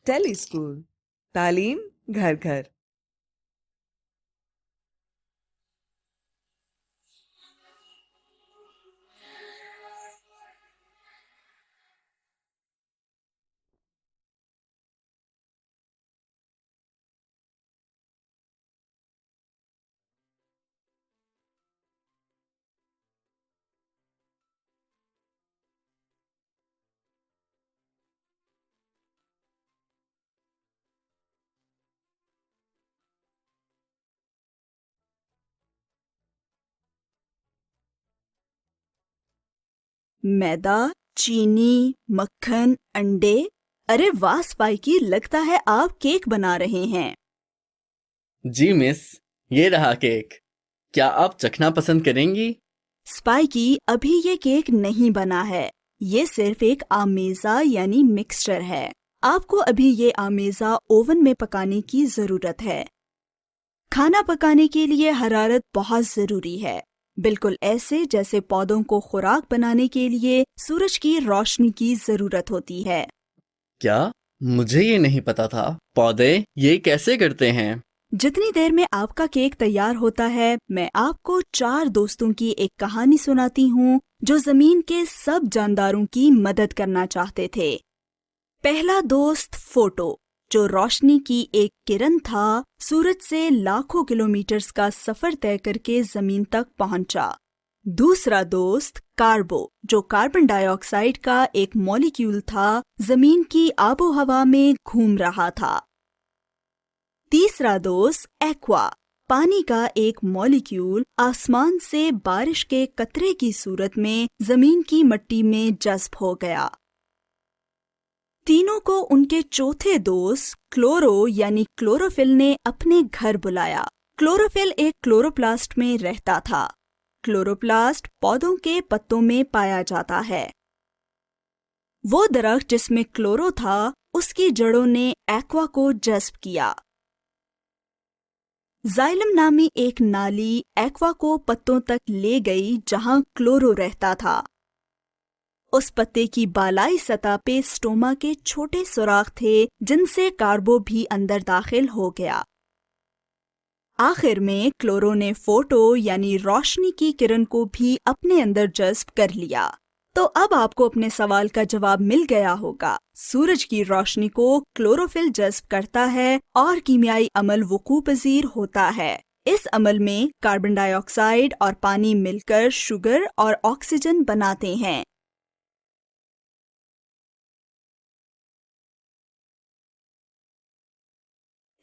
ٹیلی school, تعلیم گھر گھر۔ میدا، چینی، مکھن، انڈے۔ ارے واہ اسپائکی، لگتا ہے آپ کیک بنا رہے ہیں۔ جی مس، یہ رہا کیک۔ کیا آپ چکھنا پسند کریں گی؟ اسپائکی، ابھی یہ کیک نہیں بنا ہے، یہ صرف ایک آمیزہ یعنی مکسچر ہے۔ آپ کو ابھی یہ آمیزہ اوون میں پکانے کی ضرورت ہے۔ کھانا پکانے کے لیے حرارت بہت ضروری ہے، بالکل ایسے جیسے پودوں کو خوراک بنانے کے لیے سورج کی روشنی کی ضرورت ہوتی ہے۔ کیا؟ مجھے یہ نہیں پتا تھا۔ پودے یہ کیسے کرتے ہیں؟ جتنی دیر میں آپ کا کیک تیار ہوتا ہے، میں آپ کو 4 دوستوں کی ایک کہانی سناتی ہوں جو زمین کے سب جانداروں کی مدد کرنا چاہتے تھے۔ پہلا دوست فوٹو، جو روشنی کی ایک کرن تھا، سورج سے لاکھوں کلومیٹرز کا سفر طے کر کے زمین تک پہنچا۔ دوسرا دوست کاربو، جو کاربن ڈائی آکسائیڈ کا ایک مالیکیول تھا، زمین کی آب و ہوا میں گھوم رہا تھا۔ تیسرا دوست ایکوا، پانی کا ایک مالیکیول آسمان سے بارش کے قطرے کی صورت میں زمین کی مٹی میں جذب ہو گیا۔ تینوں کو ان کے چوتھے دوست کلورو یعنی کلوروفل نے اپنے گھر بلایا۔ کلوروفل ایک کلوروپلاسٹ میں رہتا تھا۔ کلوروپلاسٹ پودوں کے پتوں میں پایا جاتا ہے۔ وہ درخت جس میں کلورو تھا، اس کی جڑوں نے ایکوا کو جذب کیا۔ زائلم نامی ایک نالی ایکوا کو پتوں تک لے گئی جہاں کلورو رہتا تھا۔ اس پتے کی بالائی سطح پہ سٹوما کے چھوٹے سوراخ تھے جن سے کاربو بھی اندر داخل ہو گیا۔ آخر میں کلورو نے فوٹو یعنی روشنی کی کرن کو بھی اپنے اندر جذب کر لیا۔ تو اب آپ کو اپنے سوال کا جواب مل گیا ہوگا۔ سورج کی روشنی کو کلوروفل جذب کرتا ہے اور کیمیائی عمل وقوع پذیر ہوتا ہے۔ اس عمل میں کاربن ڈائی آکسائیڈ اور پانی مل کر شوگر اور آکسیجن بناتے ہیں۔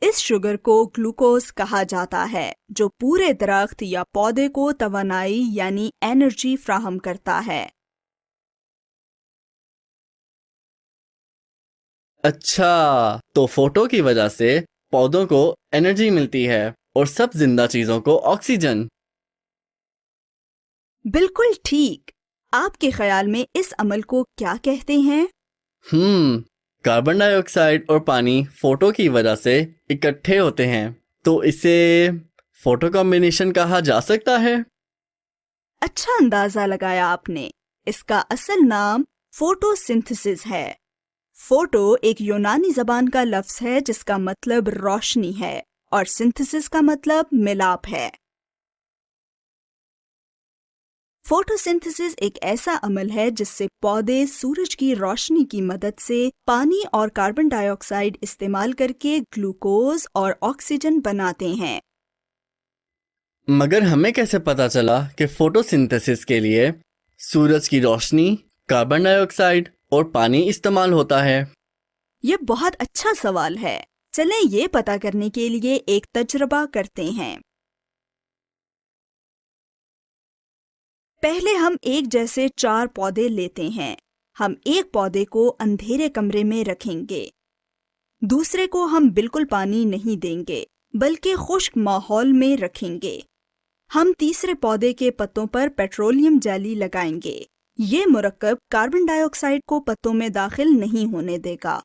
اس شوگر کو گلوکوز کہا جاتا ہے، جو پورے درخت یا پودے کو توانائی یعنی انرجی فراہم کرتا ہے۔ اچھا، تو فوٹو کی وجہ سے پودوں کو انرجی ملتی ہے اور سب زندہ چیزوں کو آکسیجن۔ بالکل ٹھیک۔ آپ کے خیال میں اس عمل کو کیا کہتے ہیں؟ کاربن ڈائی آکسائیڈ اور پانی فوٹو کی وجہ سے اکٹھے ہوتے ہیں، تو اسے فوٹو کمبینیشن کہا جا سکتا ہے۔ اچھا اندازہ لگایا آپ نے۔ اس کا اصل نام فوٹو سنتھسس ہے۔ فوٹو ایک یونانی زبان کا لفظ ہے جس کا مطلب روشنی ہے، اور سنتھسس کا مطلب ملاپ ہے۔ فوٹو سنتھسس ایک ایسا عمل ہے جس سے پودے سورج کی روشنی کی مدد سے پانی اور کاربن ڈائی آکسائیڈ استعمال کر کے گلوکوز اور آکسیجن بناتے ہیں۔ مگر ہمیں کیسے پتا چلا کہ فوٹو سنتھسس کے لیے سورج کی روشنی، کاربن ڈائی آکسائیڈ اور پانی استعمال ہوتا ہے؟ یہ بہت اچھا سوال ہے۔ چلیں یہ پتا کرنے کے لیے ایک تجربہ کرتے ہیں۔ پہلے ہم ایک جیسے 4 پودے لیتے ہیں۔ ہم ایک پودے کو اندھیرے کمرے میں رکھیں گے۔ دوسرے کو ہم بالکل پانی نہیں دیں گے بلکہ خشک ماحول میں رکھیں گے۔ ہم تیسرے پودے کے پتوں پر پیٹرولیم جیلی لگائیں گے۔ یہ مرکب کاربن ڈائی آکسائیڈ کو پتوں میں داخل نہیں ہونے دے گا۔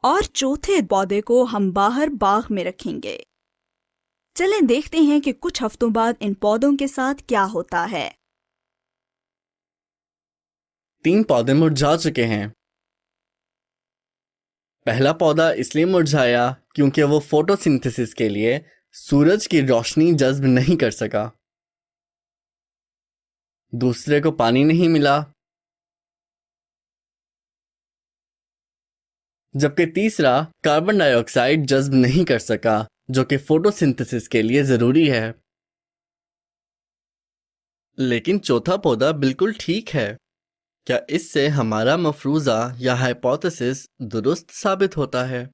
اور چوتھے پودے کو ہم باہر باغ میں رکھیں گے۔ چلیں دیکھتے ہیں کہ کچھ ہفتوں بعد ان پودوں کے ساتھ کیا ہوتا ہے۔ 3 پودے مرجھا چکے ہیں۔ پہلا پودا اس لیے مرجھایا کیونکہ وہ فوٹوسنتھسس کے لیے سورج کی روشنی جذب نہیں کر سکا۔ دوسرے کو پانی نہیں ملا، جبکہ تیسرا کاربن ڈائی آکسائڈ جذب نہیں کر سکا جو کہ فوٹوسنتھسس کے لیے ضروری ہے۔ لیکن چوتھا پودا بالکل ٹھیک ہے۔ کیا اس سے ہمارا مفروضہ یا ہائپوتھیسس درست ثابت ہوتا ہے؟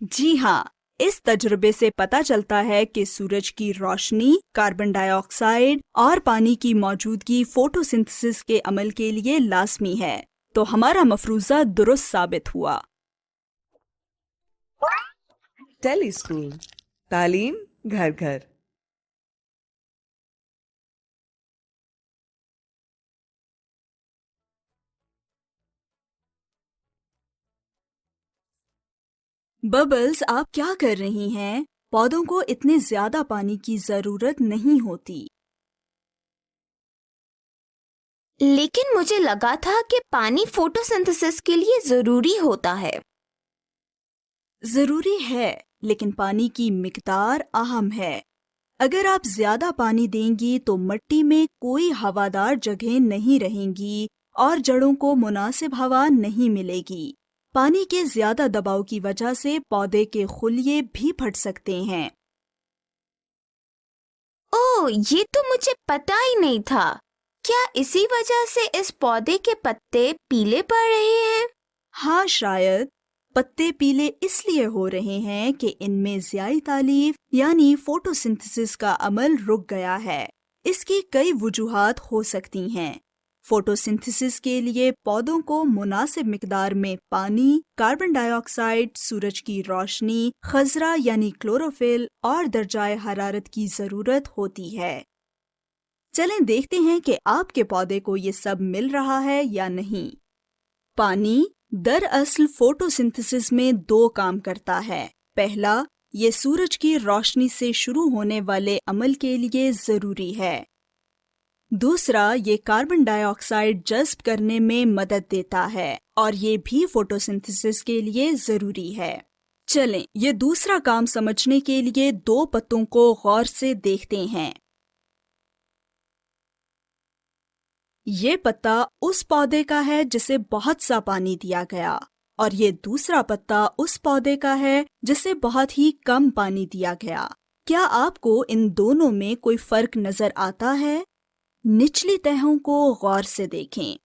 جی ہاں، اس تجربے سے پتہ چلتا ہے کہ سورج کی روشنی، کاربن ڈائی آکسائڈ اور پانی کی موجودگی فوٹوسنتھسس کے عمل کے لیے لازمی ہے، تو ہمارا مفروضہ درست ثابت ہوا۔ ٹیلی اسکول، تعلیم گھر گھر۔ ببلز، آپ کیا کر رہی ہیں؟ پودوں کو اتنے زیادہ پانی کی ضرورت نہیں ہوتی۔ لیکن مجھے لگا تھا کہ پانی فوٹوسنتھسس کے لیے ضروری ہوتا ہے۔ ضروری ہے، لیکن پانی کی مقدار اہم ہے۔ اگر آپ زیادہ پانی دیں گی تو مٹی میں کوئی ہوادار جگہیں نہیں رہیں گی اور جڑوں کو مناسب ہوا نہیں ملے گی۔ پانی کے زیادہ دباؤ کی وجہ سے پودے کے خلیے بھی پھٹ سکتے ہیں۔ اوہ، یہ تو مجھے پتا ہی نہیں تھا۔ کیا اسی وجہ سے اس پودے کے پتے پیلے پڑ رہے ہیں؟ ہاں، شاید پتے پیلے اس لیے ہو رہے ہیں کہ ان میں ضیائی تالیف یعنی فوٹوسنتھسس کا عمل رک گیا ہے۔ اس کی کئی وجوہات ہو سکتی ہیں۔ فوٹوسنتھسس کے لیے پودوں کو مناسب مقدار میں پانی، کاربن ڈائی آکسائڈ، سورج کی روشنی، خضرہ یعنی کلوروفل اور درجہ حرارت کی ضرورت ہوتی ہے۔ چلیں دیکھتے ہیں کہ آپ کے پودے کو یہ سب مل رہا ہے یا نہیں۔ پانی دراصل فوٹوسنتھسس میں دو کام کرتا ہے۔ پہلا، یہ سورج کی روشنی سے شروع ہونے والے عمل کے لیے ضروری ہے۔ دوسرا، یہ کاربن ڈائی آکسائڈ جذب کرنے میں مدد دیتا ہے اور یہ بھی فوٹوسنتھسس کے لیے ضروری ہے۔ چلیں یہ دوسرا کام سمجھنے کے لیے دو پتوں کو غور سے دیکھتے ہیں۔ یہ پتا اس پودے کا ہے جسے بہت سا پانی دیا گیا، اور یہ دوسرا پتا اس پودے کا ہے جسے بہت ہی کم پانی دیا گیا۔ کیا آپ کو ان دونوں میں کوئی فرق نظر آتا ہے؟ نچلی تہوں کو غور سے دیکھیں۔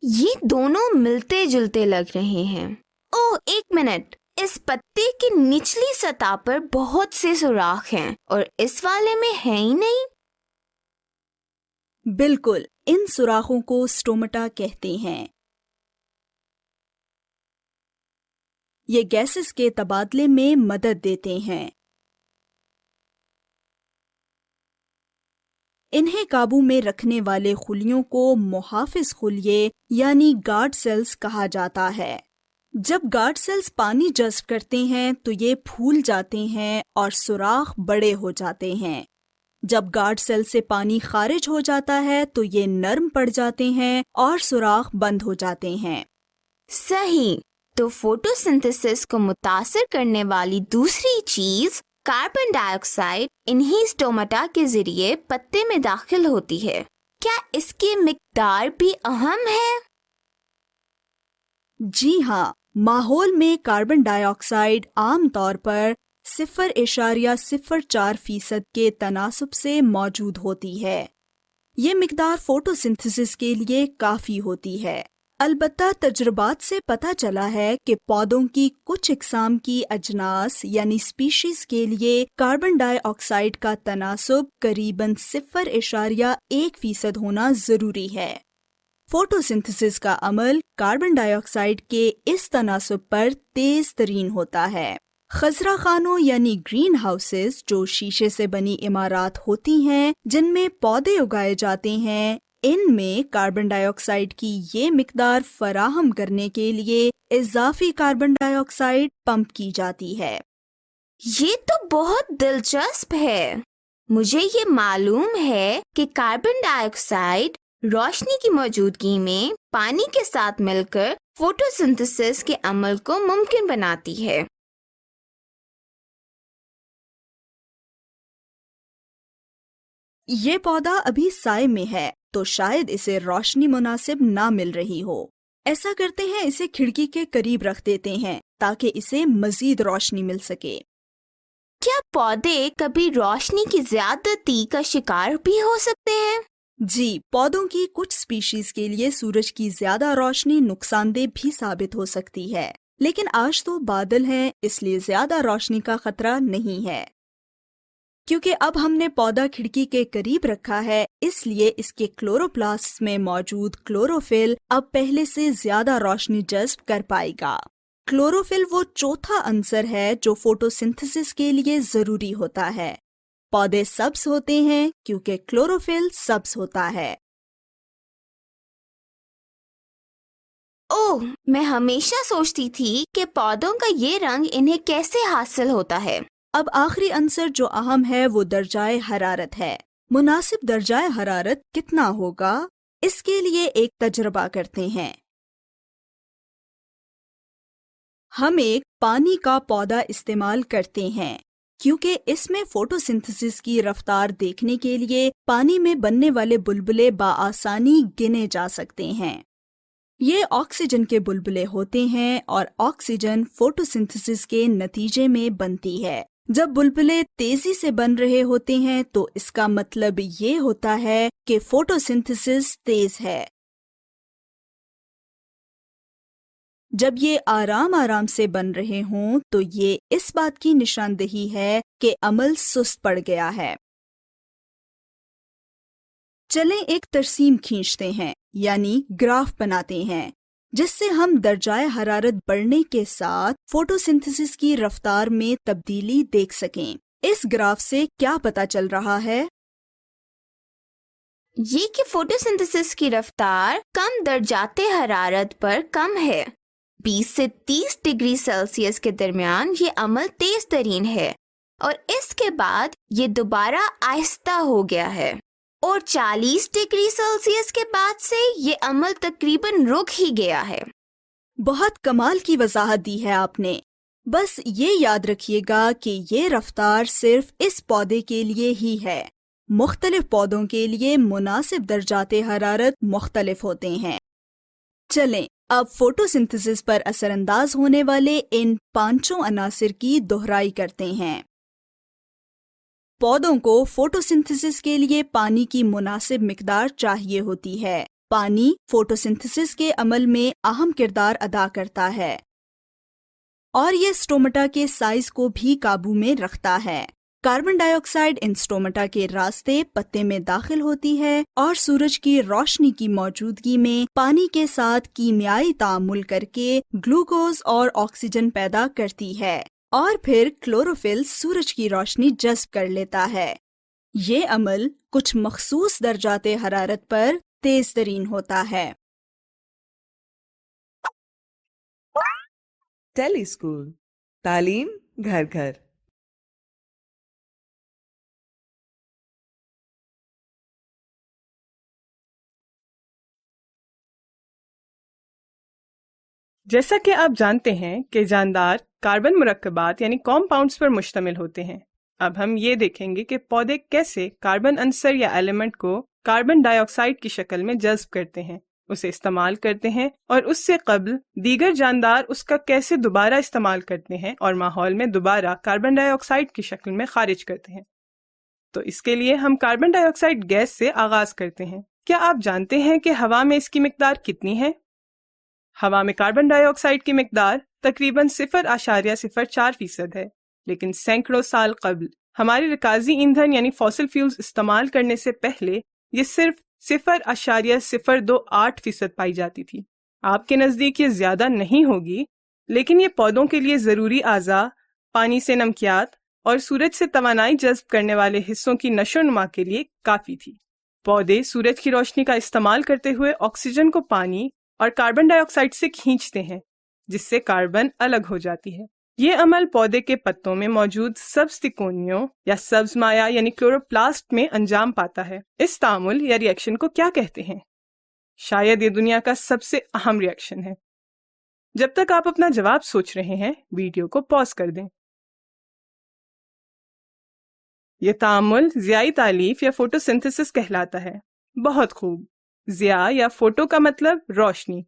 یہ دونوں ملتے جلتے لگ رہے ہیں۔ اوہ، ایک منٹ، اس پتے کی نچلی سطح پر بہت سے سوراخ ہیں اور اس والے میں ہے ہی نہیں۔ بالکل، ان سوراخوں کو اسٹومٹا کہتے ہیں۔ یہ گیسز کے تبادلے میں مدد دیتے ہیں۔ انہیں قابو میں رکھنے والے خلیوں کو محافظ خلیے یعنی گارڈ سیلز کہا جاتا ہے۔ جب گارڈ سیلز پانی جذب کرتے ہیں تو یہ پھول جاتے ہیں اور سوراخ بڑے ہو جاتے ہیں۔ جب گارڈ سیل سے پانی خارج ہو جاتا ہے تو یہ نرم پڑ جاتے ہیں اور سوراخ بند ہو جاتے ہیں۔ صحیح، تو فوٹوسنتھسس کو متاثر کرنے والی دوسری چیز کاربن ڈائی آکسائڈ انہی اسٹومٹا کے ذریعے پتے میں داخل ہوتی ہے۔ کیا اس کی مقدار بھی اہم ہے؟ جی ہاں، ماحول میں کاربن ڈائی آکسائڈ عام طور پر 0.04% کے تناسب سے موجود ہوتی ہے۔ یہ مقدار فوٹوسنتھسس کے لیے کافی ہوتی ہے۔ البتہ تجربات سے پتہ چلا ہے کہ پودوں کی کچھ اقسام کی اجناس یعنی سپیشیز کے لیے کاربن ڈائی آکسائڈ کا تناسب قریباً 0.1% ہونا ضروری ہے۔ فوٹوسنتھسس کا عمل کاربن ڈائی آکسائڈ کے اس تناسب پر تیز ترین ہوتا ہے۔ خضرہ خانوں یعنی گرین ہاؤسز جو شیشے سے بنی عمارات ہوتی ہیں جن میں پودے اگائے جاتے ہیں، ان میں کاربن ڈائی آکسائڈ کی یہ مقدار فراہم کرنے کے لیے اضافی کاربن ڈائی آکسائڈ پمپ کی جاتی ہے۔ یہ تو بہت دلچسپ ہے۔ مجھے یہ معلوم ہے کہ کاربن ڈائی آکسائڈ روشنی کی موجودگی میں پانی کے ساتھ مل کر فوٹوسنتھسس کے عمل کو ممکن بناتی ہے۔ یہ پودا ابھی سائے میں ہے تو شاید اسے روشنی مناسب نہ مل رہی ہو۔ ایسا کرتے ہیں، اسے کھڑکی کے قریب رکھ دیتے ہیں تاکہ اسے مزید روشنی مل سکے۔ کیا پودے کبھی روشنی کی زیادتی کا شکار بھی ہو سکتے ہیں؟ جی، پودوں کی کچھ سپیشیز کے لیے سورج کی زیادہ روشنی نقصان دہ بھی ثابت ہو سکتی ہے، لیکن آج تو بادل ہیں، اس لیے زیادہ روشنی کا خطرہ نہیں ہے۔ کیونکہ اب ہم نے پودا کھڑکی کے قریب رکھا ہے، اس لیے اس کے کلوروپلاسٹ میں موجود کلوروفل اب پہلے سے زیادہ روشنی جذب کر پائے گا۔ کلوروفل وہ چوتھا عنصر ہے جو فوٹوسنتھسس کے لیے ضروری ہوتا ہے۔ پودے سبز ہوتے ہیں کیونکہ کلوروفل سبز ہوتا ہے۔ اوہ، میں ہمیشہ سوچتی تھی کہ پودوں کا یہ رنگ انہیں کیسے حاصل ہوتا ہے۔ اب آخری عنصر جو اہم ہے وہ درجۂ حرارت ہے۔ مناسب درجۂ حرارت کتنا ہوگا؟ اس کے لیے ایک تجربہ کرتے ہیں۔ ہم ایک پانی کا پودا استعمال کرتے ہیں کیونکہ اس میں فوٹوسنتھسس کی رفتار دیکھنے کے لیے پانی میں بننے والے بلبلے بآسانی گنے جا سکتے ہیں۔ یہ آکسیجن کے بلبلے ہوتے ہیں اور آکسیجن فوٹوسنتھسس کے نتیجے میں بنتی ہے۔ جب بلبلے تیزی سے بن رہے ہوتے ہیں تو اس کا مطلب یہ ہوتا ہے کہ فوٹوسنتھسس تیز ہے۔ جب یہ آرام آرام سے بن رہے ہوں تو یہ اس بات کی نشاندہی ہے کہ عمل سست پڑ گیا ہے۔ چلیں ایک ترسیم کھینچتے ہیں، یعنی گراف بناتے ہیں، جس سے ہم درجۂ حرارت بڑھنے کے ساتھ فوٹوسنتھسس کی رفتار میں تبدیلی دیکھ سکیں۔ اس گراف سے کیا پتہ چل رہا ہے؟ یہ کہ فوٹوسنتھسس کی رفتار کم درجات حرارت پر کم ہے۔ 20 سے 30 ڈگری سیلسیس کے درمیان یہ عمل تیز ترین ہے اور اس کے بعد یہ دوبارہ آہستہ ہو گیا ہے، اور 40 ڈگری سیلسیس کے بعد سے یہ عمل تقریباً رک ہی گیا ہے۔ بہت کمال کی وضاحت دی ہے آپ نے۔ بس یہ یاد رکھیے گا کہ یہ رفتار صرف اس پودے کے لیے ہی ہے۔ مختلف پودوں کے لیے مناسب درجات حرارت مختلف ہوتے ہیں۔ چلیں اب فوٹوسنتھسس پر اثر انداز ہونے والے ان 5 عناصر کی دہرائی کرتے ہیں۔ پودوں کو فوٹوسنتھسس کے لیے پانی کی مناسب مقدار چاہیے ہوتی ہے۔ پانی فوٹوسنتھسس کے عمل میں اہم کردار ادا کرتا ہے اور یہ سٹومٹا کے سائز کو بھی قابو میں رکھتا ہے۔ کاربن ڈائی آکسائڈ ان سٹومٹا کے راستے پتے میں داخل ہوتی ہے اور سورج کی روشنی کی موجودگی میں پانی کے ساتھ کیمیائی تعامل کر کے گلوکوز اور آکسیجن پیدا کرتی ہے، اور پھر کلوروفل سورج کی روشنی جذب کر لیتا ہے۔ یہ عمل کچھ مخصوص درجات حرارت پر تیز ترین ہوتا ہے۔ ٹیلی اسکول، تعلیم گھر گھر۔ جیسا کہ آپ جانتے ہیں کہ جاندار کاربن مرکبات یعنی کمپاؤنڈز پر مشتمل ہوتے ہیں۔ اب ہم یہ دیکھیں گے کہ پودے کیسے کاربن عنصر یا ایلیمنٹ کو کاربن ڈائی آکسائڈ کی شکل میں جذب کرتے ہیں، اسے استعمال کرتے ہیں، اور اس سے قبل دیگر جاندار اس کا کیسے دوبارہ استعمال کرتے ہیں اور ماحول میں دوبارہ کاربن ڈائی آکسائڈ کی شکل میں خارج کرتے ہیں۔ تو اس کے لیے ہم کاربن ڈائی آکسائڈ گیس سے آغاز کرتے ہیں۔ کیا آپ جانتے ہیں کہ ہوا میں اس کی مقدار کتنی ہے؟ ہوا میں کاربن ڈائی آکسائڈ کی مقدار تقریباً 0.04% ہے، لیکن سینکڑوں سال قبل ہماری رکازی ایندھن یعنی فوسل فیولز استعمال کرنے سے پہلے یہ صرف 0.028% پائی جاتی تھی۔ آپ کے نزدیک یہ زیادہ نہیں ہوگی، لیکن یہ پودوں کے لیے ضروری اعضاء، پانی سے نمکیات اور سورج سے توانائی جذب کرنے والے حصوں کی نشو و نما کے لیے کافی تھی۔ پودے سورج کی روشنی کا استعمال کرتے ہوئے آکسیجن کو پانی اور کاربن ڈائی آکسائڈ سے کھینچتے ہیں، جس سے کاربن الگ ہو جاتی ہے۔ یہ عمل پودے کے پتوں میں موجود سبز تکونیوں یا سبز مائع یعنی کلوروپلاسٹ میں انجام پاتا ہے۔ اس تعامل یا ری ایکشن کو کیا کہتے ہیں؟ شاید یہ دنیا کا سب سے اہم ریئیکشن ہے۔ جب تک آپ اپنا جواب سوچ رہے ہیں ویڈیو کو پاز کر دیں۔ یہ تعامل ضیائی تالیف یا فوٹو سنتھسس کہلاتا ہے۔ بہت خوب۔ ضیاء یا فوٹو کا مطلب روشنی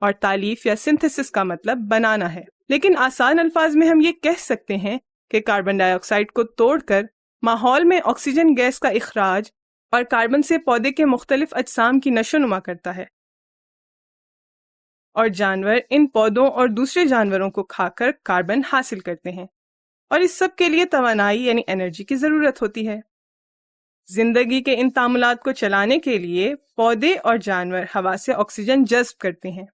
اور تالیف یا سنتھسس کا مطلب بنانا ہے، لیکن آسان الفاظ میں ہم یہ کہہ سکتے ہیں کہ کاربن ڈائی آکسائڈ کو توڑ کر ماحول میں آکسیجن گیس کا اخراج اور کاربن سے پودے کے مختلف اجسام کی نشو نما کرتا ہے، اور جانور ان پودوں اور دوسرے جانوروں کو کھا کر کاربن حاصل کرتے ہیں، اور اس سب کے لیے توانائی یعنی انرجی کی ضرورت ہوتی ہے۔ زندگی کے ان تعاملات کو چلانے کے لیے پودے اور جانور ہوا سے آکسیجن جذب کرتے ہیں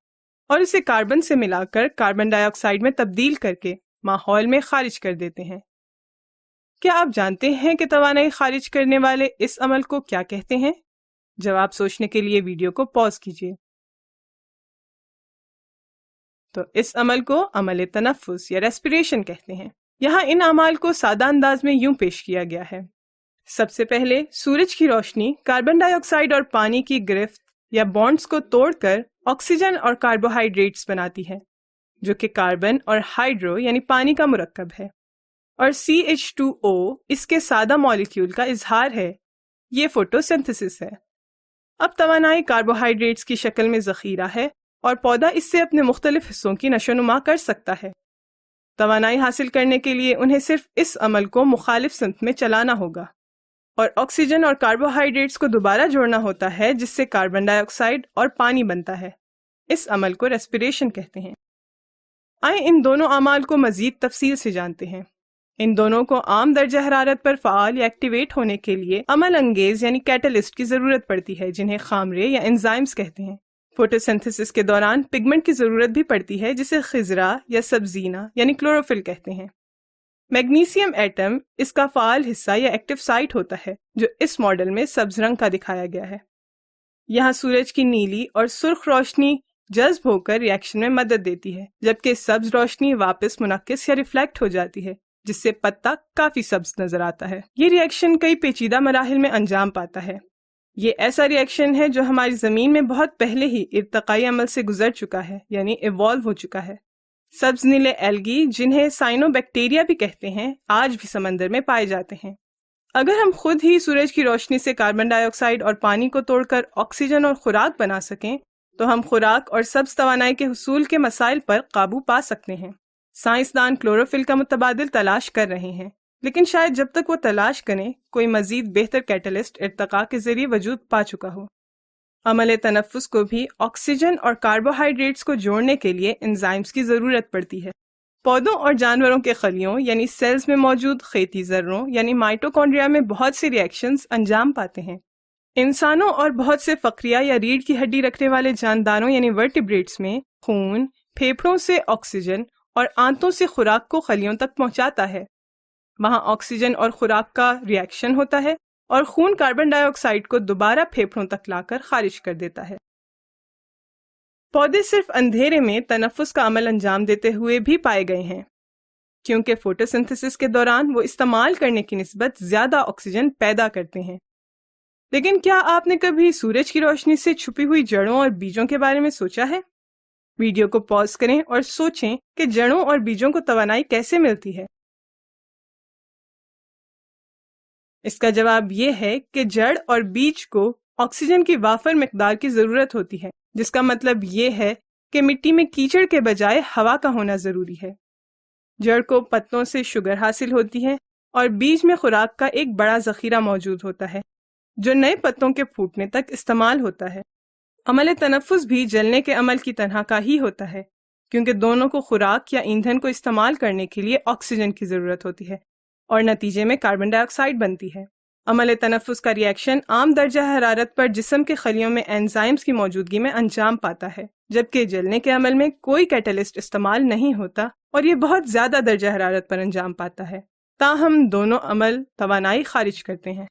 اور اسے کاربن سے ملا کر کاربن ڈائی آکسائڈ میں تبدیل کر کے ماحول میں خارج کر دیتے ہیں۔ کیا آپ جانتے ہیں کہ توانائی خارج کرنے والے اس عمل کو کیا کہتے ہیں؟ جواب سوچنے کے لیے ویڈیو کو پاز کیجیے۔ تو اس عمل کو عمل تنفس یا ریسپریشن کہتے ہیں۔ یہاں ان اعمال کو سادہ انداز میں یوں پیش کیا گیا ہے۔ سب سے پہلے سورج کی روشنی کاربن ڈائی آکسائڈ اور پانی کی گرفت یا بانڈز کو توڑ کر آکسیجن اور کاربوہائیڈریٹس بناتی ہے، جو کہ کاربن اور ہائیڈرو یعنی پانی کا مرکب ہے، اور CH2O اس کے سادہ مالیکیول کا اظہار ہے۔ یہ فوٹو سنتھسس ہے۔ اب توانائی کاربوہائیڈریٹس کی شکل میں ذخیرہ ہے اور پودا اس سے اپنے مختلف حصوں کی نشو نما کر سکتا ہے۔ توانائی حاصل کرنے کے لیے انہیں صرف اس عمل کو مخالف سمت میں چلانا ہوگا اور آکسیجن اور کاربوہائیڈریٹس کو دوبارہ جوڑنا ہوتا ہے، جس سے کاربن ڈائی آکسائڈ اور پانی بنتا ہے۔ اس عمل کو ریسپریشن کہتے ہیں۔ آئیں ان دونوں اعمال کو مزید تفصیل سے جانتے ہیں۔ ان دونوں کو عام درجہ حرارت پر فعال یا ایکٹیویٹ ہونے کے لیے عمل انگیز یعنی کیٹلسٹ کی ضرورت پڑتی ہے، جنہیں خامرے یا انزائمز کہتے ہیں۔ فوٹو سنتھسس کے دوران پگمنٹ کی ضرورت بھی پڑتی ہے، جسے خضرا یا سبزینہ یعنی کلوروفل کہتے ہیں۔ میگنیسیم ایٹم اس کا فعال حصہ یا ایکٹیو سائٹ ہوتا ہے، جو اس ماڈل میں سبز رنگ کا دکھایا گیا ہے۔ یہاں سورج کی نیلی اور سرخ روشنی جذب ہو کر ریئیکشن میں مدد دیتی ہے، جبکہ سبز روشنی واپس منعکس یا ریفلیکٹ ہو جاتی ہے، جس سے پتا کافی سبز نظر آتا ہے۔ یہ ریئیکشن کئی پیچیدہ مراحل میں انجام پاتا ہے۔ یہ ایسا ریئیکشن ہے جو ہماری زمین میں بہت پہلے ہی ارتقائی عمل سے گزر چکا ہے، یعنی ایوالو ہو چکا ہے۔ سبز نیلے ایلگی، جنہیں سائنو بیکٹیریا بھی کہتے ہیں، آج بھی سمندر میں پائے جاتے ہیں۔ اگر ہم خود ہی سورج کی روشنی سے کاربن ڈائی آکسائڈ اور پانی کو توڑ کر آکسیجن اور خوراک بنا سکیں تو ہم خوراک اور سبز توانائی کے حصول کے مسائل پر قابو پا سکتے ہیں۔ سائنسدان کلوروفل کا متبادل تلاش کر رہے ہیں، لیکن شاید جب تک وہ تلاش کریں کوئی مزید بہتر کیٹلسٹ ارتقاء کے ذریعے وجود پا چکا ہو۔ عمل تنفس کو بھی آکسیجن اور کاربوہائیڈریٹس کو جوڑنے کے لیے انزائمز کی ضرورت پڑتی ہے۔ پودوں اور جانوروں کے خلیوں یعنی سیلز میں موجود خیتی ذروں یعنی مائٹوکونڈریا میں بہت سے ریئیکشنز انجام پاتے ہیں۔ انسانوں اور بہت سے فقریہ یا ریڑھ کی ہڈی رکھنے والے جانداروں یعنی ورٹیبریٹس میں خون پھیپھڑوں سے آکسیجن اور آنتوں سے خوراک کو خلیوں تک پہنچاتا ہے۔ وہاں آکسیجن اور خوراک کا ریئیکشن ہوتا ہے اور خون کاربن ڈائی آکسائڈ کو دوبارہ پھیپھڑوں تک لا کر خارج کر دیتا ہے۔ پودے صرف اندھیرے میں تنفس کا عمل انجام دیتے ہوئے بھی پائے گئے ہیں، کیونکہ فوٹو سنتھسس کے دوران وہ استعمال کرنے کی نسبت زیادہ آکسیجن پیدا کرتے ہیں۔ لیکن کیا آپ نے کبھی سورج کی روشنی سے چھپی ہوئی جڑوں اور بیجوں کے بارے میں سوچا ہے؟ ویڈیو کو پاز کریں اور سوچیں کہ جڑوں اور بیجوں کو توانائی کیسے ملتی ہے۔ اس کا جواب یہ ہے کہ جڑ اور بیج کو آکسیجن کی وافر مقدار کی ضرورت ہوتی ہے، جس کا مطلب یہ ہے کہ مٹی میں کیچڑ کے بجائے ہوا کا ہونا ضروری ہے۔ جڑ کو پتوں سے شوگر حاصل ہوتی ہے اور بیج میں خوراک کا ایک بڑا ذخیرہ موجود ہوتا ہے، جو نئے پتوں کے پھوٹنے تک استعمال ہوتا ہے۔ عمل تنفس بھی جلنے کے عمل کی طرح کا ہی ہوتا ہے، کیونکہ دونوں کو خوراک یا ایندھن کو استعمال کرنے کے لیے آکسیجن کی ضرورت ہوتی ہے اور نتیجے میں کاربن ڈائی آکسائڈ بنتی ہے۔ عمل تنفس کا ریئیکشن عام درجہ حرارت پر جسم کے خلیوں میں انزائمز کی موجودگی میں انجام پاتا ہے، جبکہ جلنے کے عمل میں کوئی کیٹلسٹ استعمال نہیں ہوتا اور یہ بہت زیادہ درجہ حرارت پر انجام پاتا ہے۔ تاہم دونوں عمل توانائی خارج کرتے ہیں۔